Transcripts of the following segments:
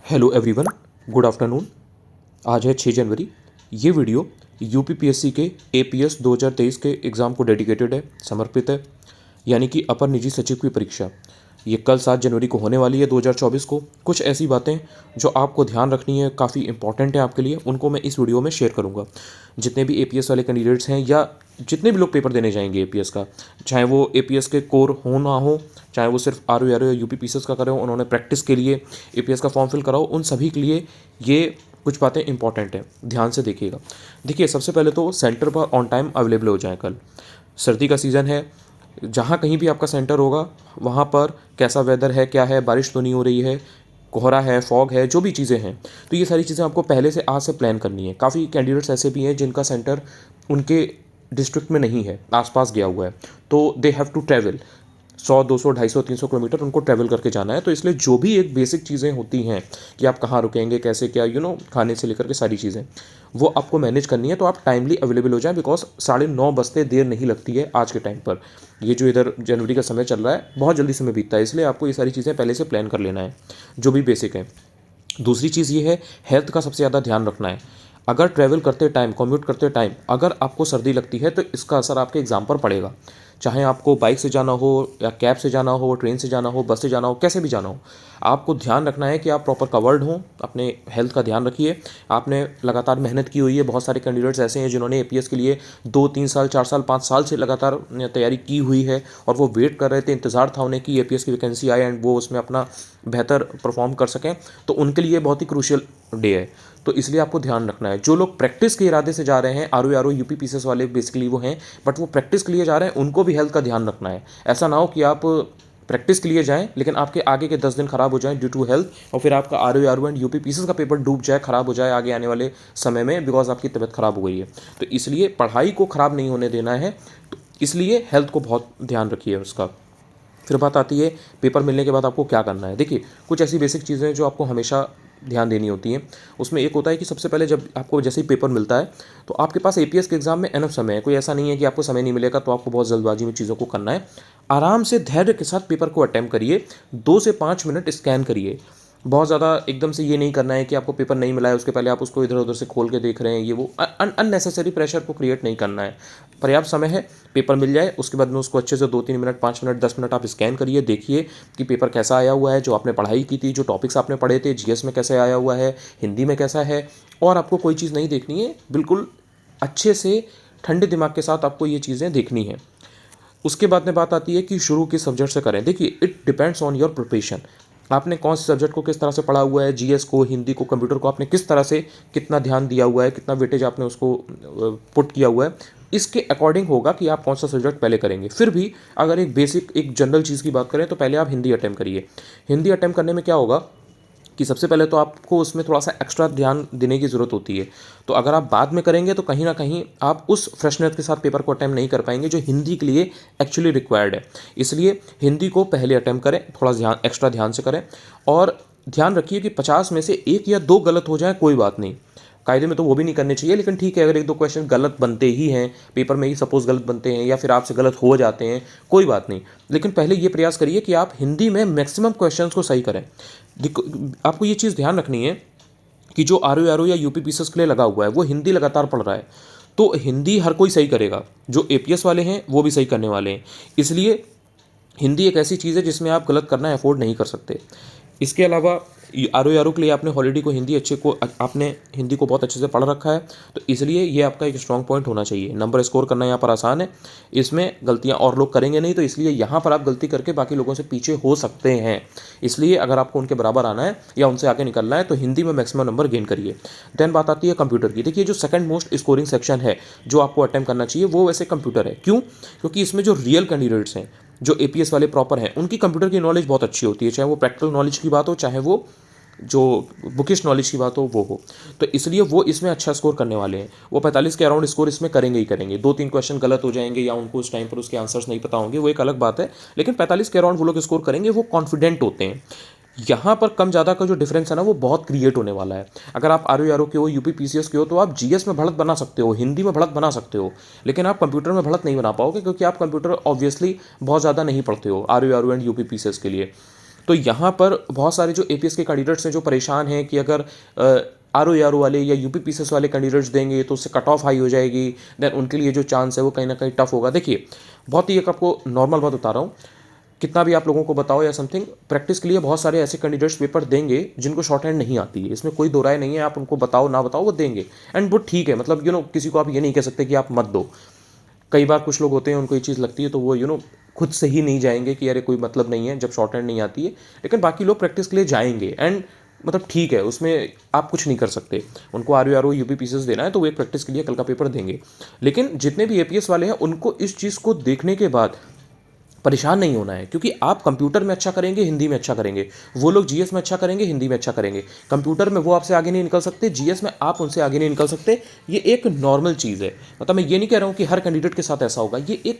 Hello everyone, good afternoon. आज है 6 जनवरी। ये वीडियो यूपीपीएससी के एपीएस 2023 के एग्ज़ाम को डेडिकेटेड है, समर्पित है, यानी कि अपर निजी सचिव की परीक्षा। ये कल 7 जनवरी को होने वाली है 2024 को। कुछ ऐसी बातें जो आपको ध्यान रखनी है, काफ़ी इंपॉर्टेंट है आपके लिए, उनको मैं इस वीडियो में शेयर करूँगा। जितने भी एपीएस वाले कैंडिडेट्स हैं या जितने भी लोग पेपर देने जाएंगे एपीएस का, चाहे वो एपीएस के कोर हो ना हो, चाहे वो सिर्फ आर या यूपीपीएससी का करे हो, उन्होंने प्रैक्टिस के लिए एपीएस का फॉर्म फिल कराओ, उन सभी के लिए ये कुछ बातें इंपॉर्टेंट हैं, ध्यान से देखिएगा। देखिए, सबसे पहले तो सेंटर पर ऑन टाइम अवेलेबल हो जाए। कल सर्दी का सीज़न है, जहाँ कहीं भी आपका सेंटर होगा वहाँ पर कैसा वेदर है, क्या है, बारिश तो नहीं हो रही है, कोहरा है, फॉग है, जो भी चीज़ें हैं, तो ये सारी चीज़ें आपको पहले से आज से प्लान करनी है। काफ़ी कैंडिडेट्स ऐसे भी हैं जिनका सेंटर उनके डिस्ट्रिक्ट में नहीं है, आसपास गया हुआ है, तो they have to travel 100, 200, 250, 300 kilometre उनको ट्रैवल करके जाना है। तो इसलिए जो भी एक बेसिक चीज़ें होती हैं कि आप कहाँ रुकेंगे, कैसे, क्या, खाने से लेकर के सारी चीज़ें, वो आपको मैनेज करनी है। तो आप टाइमली अवेलेबल हो जाएं, बिकॉज 9:30 बजते देर नहीं लगती है आज के टाइम पर। ये जो इधर जनवरी का समय चल रहा है, बहुत जल्दी समय बीतता है, इसलिए आपको ये सारी चीज़ें पहले से प्लान कर लेना है, जो भी बेसिक है। दूसरी चीज़ ये है, हेल्थ का सबसे ज़्यादा ध्यान रखना है। अगर ट्रैवल करते टाइम, कम्यूट करते टाइम अगर आपको सर्दी लगती है तो इसका असर आपके एग्ज़ाम पर पड़ेगा। चाहे आपको बाइक से जाना हो या कैब से जाना हो, ट्रेन से जाना हो, बस से जाना हो, कैसे भी जाना हो, आपको ध्यान रखना है कि आप प्रॉपर कवर्ड हों। अपने हेल्थ का ध्यान रखिए। आपने लगातार मेहनत की हुई है, बहुत सारे कैंडिडेट्स ऐसे हैं जिन्होंने एपीएस के लिए 2-3 साल, 4 साल, 5 साल से लगातार तैयारी की हुई है और वो वेट कर रहे थे, इंतज़ार था उन्हें कि एपीएस की वैकेंसी आए एंड वो उसमें अपना बेहतर परफॉर्म कर सकें। तो उनके लिए बहुत ही क्रूशियल डे है, तो इसलिए आपको ध्यान रखना है। जो लोग प्रैक्टिस के इरादे से जा रहे हैं, आर यूपीपीसीएस वाले बेसिकली वो हैं, बट वो प्रैक्टिस के लिए जा रहे हैं, उनको भी हेल्थ का ध्यान रखना है। ऐसा ना हो कि आप प्रैक्टिस के लिए जाएं लेकिन आपके आगे के 10 दिन खराब हो जाएं ड्यू टू हेल्थ, और फिर आपका आर एंड यूपीपीसीएस का पेपर डूब जाए, खराब हो जाए आगे आने वाले समय में, बिकॉज आपकी तबीयत खराब हो गई है। तो इसलिए पढ़ाई को खराब नहीं होने देना है, तो इसलिए हेल्थ को बहुत ध्यान रखिए उसका। फिर बात आती है पेपर मिलने के बाद आपको क्या करना है। देखिए, कुछ ऐसी बेसिक चीज़ें जो आपको हमेशा ध्यान देनी होती हैं। उसमें एक होता है कि सबसे पहले जब आपको जैसे ही पेपर मिलता है तो आपके पास एपीएस के एग्ज़ाम में एनफ समय है। कोई ऐसा नहीं है कि आपको समय नहीं मिलेगा तो आपको बहुत जल्दबाजी में चीज़ों को करना है। आराम से धैर्य के साथ पेपर को अटैम्प्ट करिए, 2 से 5 मिनट स्कैन करिए। बहुत ज़्यादा एकदम से ये नहीं करना है कि आपको पेपर नहीं मिला है उसके पहले आप उसको इधर उधर से खोल के देख रहे हैं, ये वो अननेसेसरी प्रेशर को क्रिएट नहीं करना है। पर्याप्त समय है, पेपर मिल जाए उसके बाद में उसको अच्छे से 2-3 मिनट, 5 मिनट, 10 मिनट आप स्कैन करिए, देखिए कि पेपर कैसा आया हुआ है, जो आपने पढ़ाई की थी, जो टॉपिक्स आपने पढ़े थे, जीएस में कैसे आया हुआ है, हिंदी में कैसा है। और आपको कोई चीज़ नहीं देखनी है, बिल्कुल अच्छे से ठंडे दिमाग के साथ आपको ये चीज़ें देखनी है। उसके बाद में बात आती है कि शुरू किस सब्जेक्ट से करें। देखिए, it depends on your preparation. आपने कौन से सब्जेक्ट को किस तरह से पढ़ा हुआ है, जीएस को, हिंदी को, कंप्यूटर को आपने किस तरह से कितना ध्यान दिया हुआ है, कितना वेटेज आपने उसको पुट किया हुआ है, इसके अकॉर्डिंग होगा कि आप कौन सा सब्जेक्ट पहले करेंगे। फिर भी अगर एक बेसिक, एक जनरल चीज़ की बात करें तो पहले आप हिंदी अटैम्प्ट करिए। हिंदी अटैम्प्ट करने में क्या होगा कि सबसे पहले तो आपको उसमें थोड़ा सा एक्स्ट्रा ध्यान देने की ज़रूरत होती है। तो अगर आप बाद में करेंगे तो कहीं ना कहीं आप उस फ्रेशनेस के साथ पेपर को अटैम्प्ट नहीं कर पाएंगे जो हिंदी के लिए एक्चुअली रिक्वायर्ड है। इसलिए हिंदी को पहले अटैम्प्ट करें, थोड़ा ध्यान, एक्स्ट्रा ध्यान से करें। और ध्यान रखिए कि 50 में से 1 या 2 गलत हो जाए कोई बात नहीं, कायदे में तो वो भी नहीं करने चाहिए, लेकिन ठीक है अगर 1-2 क्वेश्चन गलत बनते ही हैं, पेपर में ही सपोज गलत बनते हैं या फिर आपसे गलत हो जाते हैं, कोई बात नहीं। लेकिन पहले ये प्रयास करिए कि आप हिंदी में मैक्सिमम क्वेश्चंस को सही करें। आपको ये चीज़ ध्यान रखनी है कि जो आर या यूपीपीसीएस के लिए लगा हुआ है वो हिंदी लगातार पढ़ रहा है, तो हिंदी हर कोई सही करेगा, जो एपीएस वाले हैं वो भी सही करने वाले हैं। इसलिए हिंदी एक ऐसी चीज़ है जिसमें आप गलत करना अफोर्ड नहीं कर सकते। इसके अलावा आर के लिए आपने हॉलिडे को हिंदी आपने हिंदी को बहुत अच्छे से पढ़ रखा है, तो इसलिए ये आपका एक स्ट्रॉन्ग पॉइंट होना चाहिए। नंबर स्कोर करना यहाँ पर आसान है, इसमें गलतियाँ और लोग करेंगे नहीं, तो इसलिए यहाँ पर आप गलती करके बाकी लोगों से पीछे हो सकते हैं। इसलिए अगर आपको उनके बराबर आना है या उनसे आगे निकलना है तो हिंदी में मैक्सिमम नंबर गेन करिए। देन बात आती है कंप्यूटर की। देखिए, जो सेकंड मोस्ट स्कोरिंग सेक्शन है जो आपको अटेम्प्ट करना चाहिए वो वैसे कंप्यूटर है। क्यों? क्योंकि इसमें जो रियल कैंडिडेट्स हैं, जो एपीएस वाले प्रॉपर हैं, उनकी कंप्यूटर की नॉलेज बहुत अच्छी होती है, चाहे वो प्रैक्टिकल नॉलेज की बात हो, चाहे वो जो बुकिश नॉलेज की बात हो वो हो। तो इसलिए वो इसमें अच्छा स्कोर करने वाले हैं। वो 45 के अराउंड स्कोर इसमें करेंगे ही करेंगे। 2-3 क्वेश्चन गलत हो जाएंगे या उनको उस टाइम पर उसके आंसर्स नहीं पता होंगे, वो एक अलग बात है, लेकिन 45 के अराउंड वो लोग स्कोर करेंगे, वो कॉन्फिडेंट होते हैं। यहाँ पर कम ज़्यादा का जो डिफरेंस है ना वो बहुत क्रिएट होने वाला है। अगर आप आर के हो, यूपीपीसीएस के हो, तो आप जीएस में बढ़त बना सकते हो, हिंदी में बढ़त बना सकते हो, लेकिन आप कंप्यूटर में बढ़त नहीं बना पाओगे, क्योंकि आप कंप्यूटर ऑब्वियसली बहुत ज़्यादा नहीं पढ़ते हो आर एंड यूपीपीसीएस के लिए। तो यहाँ पर बहुत सारे जो एपीएस के कैंडिडेट्स हैं जो परेशान हैं कि अगर आर ओ वाले या यूपी पीसीएस वाले कैंडिडेट्स देंगे तो उससे कट ऑफ हाई हो जाएगी, देन उनके लिए जो चांस है वो कहीं ना कहीं टफ होगा। देखिए, बहुत ही एक आपको नॉर्मल बात बता रहा हूँ, कितना भी आप लोगों को बताओ या समथिंग, प्रैक्टिस के लिए बहुत सारे ऐसे कैंडिडेट्स पेपर देंगे जिनको शॉर्ट हैंड नहीं आती है, इसमें कोई दो राय नहीं है। आप उनको बताओ ना बताओ, वो देंगे, एंड वो ठीक है। मतलब किसी को आप ये नहीं कह सकते कि आप मत दो। कई बार कुछ लोग होते हैं उनको ये चीज़ लगती है तो वो खुद से ही नहीं जाएंगे कि अरे कोई मतलब नहीं है जब शॉर्ट हैंड नहीं आती है, लेकिन बाकी लोग प्रैक्टिस के लिए जाएंगे, एंड मतलब ठीक है, उसमें आप कुछ नहीं कर सकते। उनको आर ओ यूपी पीसीएस देना है तो वो एक प्रैक्टिस के लिए कल का पेपर देंगे। लेकिन जितने भी एपीएस वाले हैं उनको इस चीज़ को देखने के बाद परेशान नहीं होना है, क्योंकि आप कंप्यूटर में अच्छा करेंगे, हिंदी में अच्छा करेंगे, वो लोग जीएस में अच्छा करेंगे, हिंदी में अच्छा करेंगे। कंप्यूटर में वो आपसे आगे नहीं निकल सकते, जीएस में आप उनसे आगे नहीं निकल सकते। ये एक नॉर्मल चीज़ है। मतलब मैं ये नहीं कह रहा हूँ कि हर कैंडिडेट के साथ ऐसा होगा, ये एक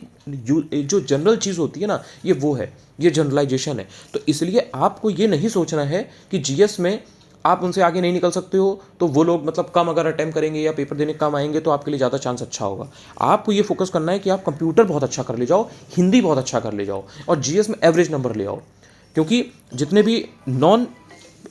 जो जनरल चीज़ होती है ना, ये वो है, ये जनरलाइजेशन है। तो इसलिए आपको ये नहीं सोचना है कि जीएस में आप उनसे आगे नहीं निकल सकते हो तो वो लोग मतलब कम अगर अटैम्प्ट करेंगे या पेपर देने कम आएंगे तो आपके लिए ज़्यादा चांस अच्छा होगा। आपको ये फोकस करना है कि आप कंप्यूटर बहुत अच्छा कर ले जाओ, हिंदी बहुत अच्छा कर ले जाओ, और जीएस में एवरेज नंबर ले आओ। क्योंकि जितने भी नॉन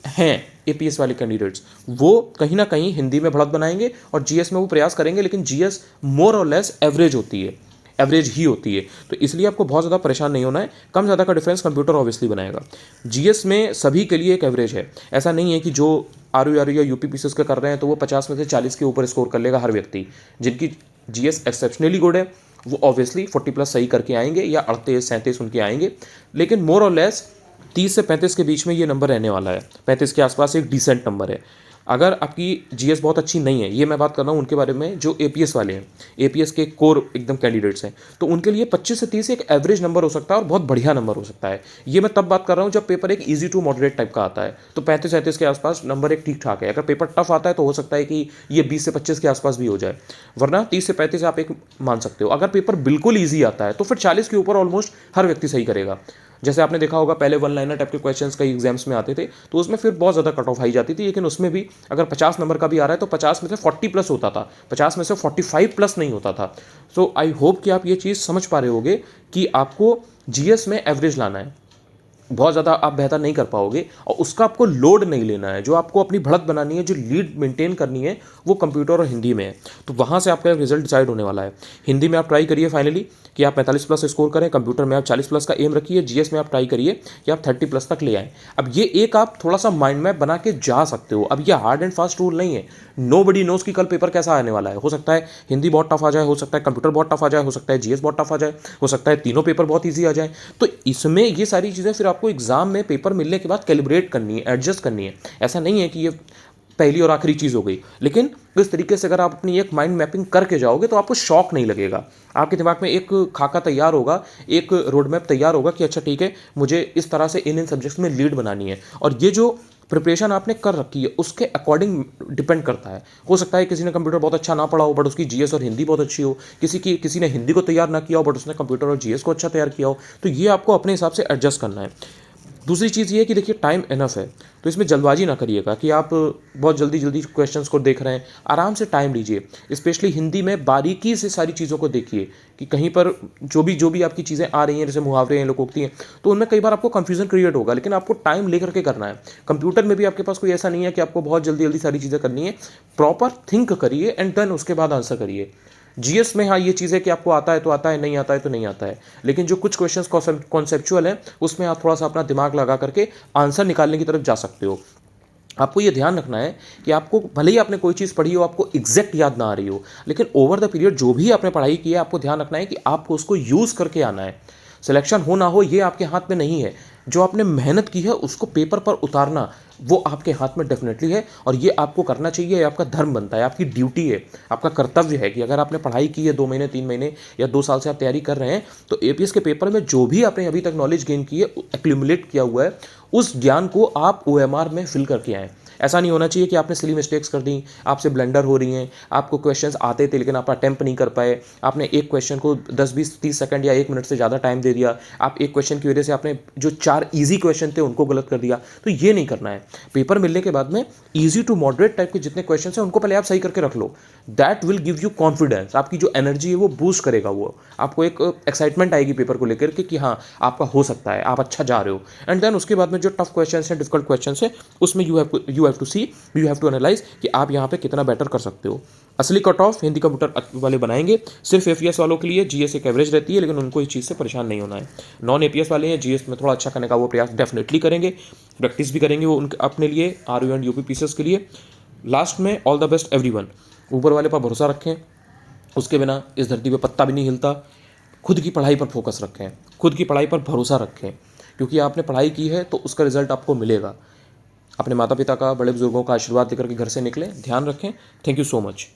हैं एपीएस वाले कैंडिडेट्स, वो कहीं ना कहीं हिंदी में बढ़त बनाएंगे और जीएस में वो प्रयास करेंगे, लेकिन जीएस मोर और लेस एवरेज होती है, एवरेज ही होती है। तो इसलिए आपको बहुत ज़्यादा परेशान नहीं होना है। कम ज़्यादा का डिफरेंस कंप्यूटर ऑब्वियसली बनाएगा। जीएस में सभी के लिए एक एवरेज है। ऐसा नहीं है कि जो आर या यूपी पीसीएस का कर रहे हैं तो वो 50 में से 40 के ऊपर स्कोर कर लेगा हर व्यक्ति। जिनकी जीएस एक्सेप्शनली गुड है वो ऑब्वियसली 40+ सही करके आएंगे, या 38-37 उनके आएंगे। लेकिन मोर और लेस 30 से 35 के बीच में ये नंबर रहने वाला है। 35 के आसपास एक डिसेंट नंबर है। अगर आपकी जीएस बहुत अच्छी नहीं है, ये मैं बात कर रहा हूँ उनके बारे में जो एपीएस वाले हैं, एपीएस के कोर एकदम कैंडिडेट्स हैं, तो उनके लिए 25 से 30 एक एवरेज नंबर हो सकता है और बहुत बढ़िया नंबर हो सकता है। ये मैं तब बात कर रहा हूँ जब पेपर एक ईजी टू मॉडरेट टाइप का आता है, तो 35-37 के आसपास नंबर एक ठीक ठाक है। अगर पेपर टफ आता है तो हो सकता है कि ये 20 से 25 के आसपास भी हो जाए, वरना 30 से 35 आप एक मान सकते हो। अगर पेपर बिल्कुल ईजी आता है तो फिर 40 के ऊपर ऑलमोस्ट हर व्यक्ति सही करेगा। जैसे आपने देखा होगा पहले वन लाइनर टाइप के क्वेश्चंस कई एग्जाम्स में आते थे, तो उसमें फिर बहुत ज़्यादा कट ऑफ आई जाती थी, लेकिन उसमें भी अगर 50 नंबर का भी आ रहा है तो 50 में से 40+ होता था, 50 में से 45+ नहीं होता था। सो आई होप कि आप ये चीज़ समझ पा रहे होगे कि आपको जीएस में एवरेज लाना है। बहुत ज़्यादा आप बेहतर नहीं कर पाओगे, और उसका आपको लोड नहीं लेना है। जो आपको अपनी बढ़त बनानी है, जो लीड मेंटेन करनी है, वो कंप्यूटर और हिंदी में है। तो वहाँ से आपका रिजल्ट डिसाइड होने वाला है। हिंदी में आप ट्राई करिए फाइनली कि आप 45+ स्कोर करें, कंप्यूटर में आप 40+ का एम रखिए, जीएस में आप ट्राई करिए कि आप 30+ तक ले आएँ। अब ये एक आप थोड़ा सा माइंड मैप बना के जा सकते हो। अब ये हार्ड एंड फास्ट रूल नहीं है। नोबडी नोज कि कल पेपर कैसा आने वाला है। हो सकता है हिंदी बहुत टफ आ जाए, हो सकता है कंप्यूटर बहुत टफ आ जाए, हो सकता है जीएस बहुत टफ आ जाए, हो सकता है तीनों पेपर बहुत ईजी आ जाए। तो इसमें ये सारी चीज़ें फिर आपको एग्जाम में पेपर मिलने के बाद कैलिब्रेट करनी है, एडजस्ट करनी है। ऐसा नहीं है कि ये पहली और आखिरी चीज़ हो गई, लेकिन इस तरीके से अगर आप अपनी एक माइंड मैपिंग करके जाओगे तो आपको शॉक नहीं लगेगा। आपके दिमाग में एक खाका तैयार होगा, एक रोड मैप तैयार होगा कि अच्छा ठीक है, मुझे इस तरह से इन सब्जेक्ट्स में लीड बनानी है। और ये जो प्रिपरेशन आपने कर रखी है उसके अकॉर्डिंग डिपेंड करता है। हो सकता है किसी ने कंप्यूटर बहुत अच्छा ना पढ़ा हो बट उसकी जीएस और हिंदी बहुत अच्छी हो, किसी ने हिंदी को तैयार ना किया हो बट उसने कंप्यूटर और जीएस को अच्छा तैयार किया हो। तो ये आपको अपने हिसाब से एडजस्ट करना है। दूसरी चीज़ ये है कि देखिए टाइम इनफ है, तो इसमें जल्दबाजी ना करिएगा कि आप बहुत जल्दी जल्दी क्वेश्चंस को देख रहे हैं। आराम से टाइम लीजिए, स्पेशली हिंदी में बारीकी से सारी चीज़ों को देखिए कि कहीं पर जो भी आपकी चीज़ें आ रही हैं, जैसे मुहावरे हैं, लोकोक्ति हैं, तो उनमें कई बार आपको कन्फ्यूजन क्रिएट होगा, लेकिन आपको टाइम लेकर के करना है। कंप्यूटर में भी आपके पास कोई ऐसा नहीं है कि आपको बहुत जल्दी जल्दी सारी चीज़ें करनी है। प्रॉपर थिंक करिए एंड देन उसके बाद आंसर करिए। जीएस में हाँ ये चीज़ है कि आपको आता है तो आता है, नहीं आता है तो नहीं आता है, लेकिन जो कुछ क्वेश्चंस कॉन्सेप्चुअल हैं उसमें आप थोड़ा सा अपना दिमाग लगा करके आंसर निकालने की तरफ जा सकते हो। आपको ये ध्यान रखना है कि आपको भले ही आपने कोई चीज़ पढ़ी हो, आपको एग्जैक्ट याद ना आ रही हो, लेकिन ओवर द पीरियड जो भी आपने पढ़ाई की है आपको ध्यान रखना है कि आपको उसको यूज़ करके आना है। सिलेक्शन हो ना हो ये आपके हाथ में नहीं है। जो आपने मेहनत की है उसको पेपर पर उतारना वो आपके हाथ में डेफिनेटली है, और ये आपको करना चाहिए। ये आपका धर्म बनता है, आपकी ड्यूटी है, आपका कर्तव्य है कि अगर आपने पढ़ाई की है 2 महीने 3 महीने या 2 साल से आप तैयारी कर रहे हैं, तो एपीएस के पेपर में जो भी आपने अभी तक नॉलेज गेन की है, एक्यूमुलेट किया हुआ है, उस ज्ञान को आप ओएमआर में फिल करके आएँ। ऐसा नहीं होना चाहिए कि आपने सिली मिस्टेक्स कर दी, आपसे ब्लंडर हो रही हैं, आपको क्वेश्चंस आते थे लेकिन आप अटेम्प्ट नहीं कर पाए, आपने एक क्वेश्चन को 10-20-30 सेकंड या 1 मिनट से ज़्यादा टाइम दे दिया, आप एक क्वेश्चन की वजह से आपने जो 4 ईजी क्वेश्चन थे उनको गलत कर दिया। तो ये नहीं करना है। पेपर मिलने के बाद में ईजी टू मॉडरेट टाइप के जितने क्वेश्चन हैं उनको पहले आप सही करके रख लो। That will give you confidence, आपकी जो एनर्जी है वो बूस्ट करेगा, वो आपको एक एक्साइटमेंट आएगी पेपर को लेकर के कि हाँ आपका हो सकता है, आप अच्छा जा रहे हो। एंड देन उसके बाद में जो टफ क्वेश्चन हैं, डिफिकल्ट क्वेश्चन है, उसमें you have to see, you have to analyse कि आप यहाँ पे कितना बेटर कर सकते हो। असली कट ऑफ हिंदी कंप्यूटर वाले बनाएंगे, सिर्फ एपीएस वालों के लिए जीएस एक एवरेज रहती है, लेकिन उनको इस चीज़ से परेशान नहीं होना है। नॉन एपीएस वाले हैं, जीएस में थोड़ा अच्छा करने का वो प्रयास डेफिनेटली करेंगे, प्रैक्टिस भी करेंगे वो उनके अपने लिए, आरयू एंड यूपी पीसीएस के लिए। लास्ट में ऑल द बेस्ट एवरीवन। ऊपर वाले पर भरोसा रखें, उसके बिना इस धरती पर पत्ता भी नहीं हिलता। खुद की पढ़ाई पर फोकस रखें, खुद की पढ़ाई पर भरोसा रखें, क्योंकि आपने पढ़ाई की है तो उसका रिजल्ट आपको मिलेगा। अपने माता पिता का, बड़े बुजुर्गों का आशीर्वाद लेकर के घर से निकलें। ध्यान रखें। Thank you so much.